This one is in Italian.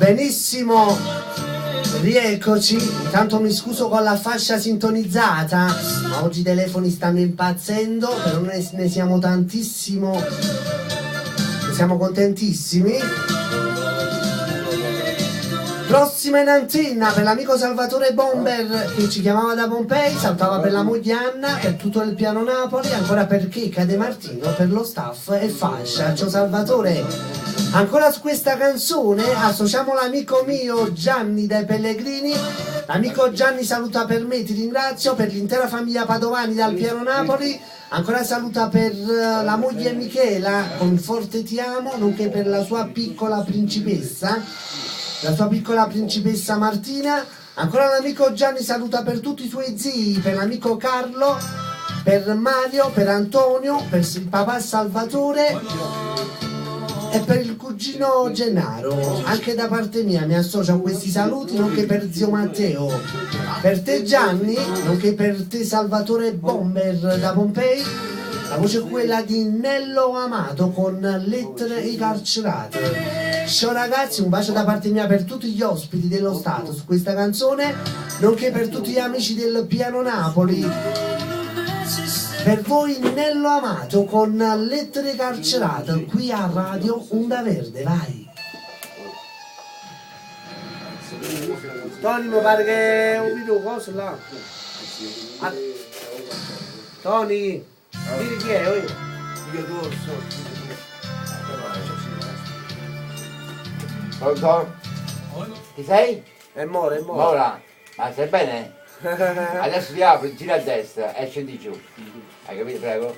Benissimo, rieccoci. Intanto mi scuso con la fascia sintonizzata, ma oggi i telefoni stanno impazzendo, però noi ne siamo tantissimo, ne siamo contentissimi. Prossima in antenna per l'amico Salvatore Bomber che ci chiamava da Pompei, saltava per la moglie Anna, per tutto il piano Napoli, ancora per Checca De Martino, per lo staff e fascia. Ciao Salvatore. Ancora su questa canzone associamo l'amico mio Gianni dai Pellegrini. L'amico Gianni saluta per me, ti ringrazio, per l'intera famiglia Padovani dal piano Napoli. Ancora saluta per la moglie Michela con forte ti amo, nonché per la sua piccola principessa Martina. Ancora l'amico Gianni saluta per tutti i suoi zii, per l'amico Carlo, per Mario, per Antonio, per il papà Salvatore e per il cugino Gennaro. Anche da parte mia mi associo a questi saluti, nonché per zio Matteo, per te Gianni, nonché per te Salvatore Bomber da Pompei. La voce è quella di Nello Amato con Lettere ai carcerati. Ciao ragazzi, un bacio da parte mia per tutti gli ospiti dello Stato su questa canzone, nonché per tutti gli amici del piano Napoli. Per voi Nello Amato con Lettere carcerate qui a Radio Onda Verde, vai. Tony, mi pare che ho video cosa là. Tony, dimmi chi è, oi? Pronto? Chi sei? È Mora. Mora, ma stai bene? Adesso ti apri, gira a destra e scendi giù. Hai capito, prego?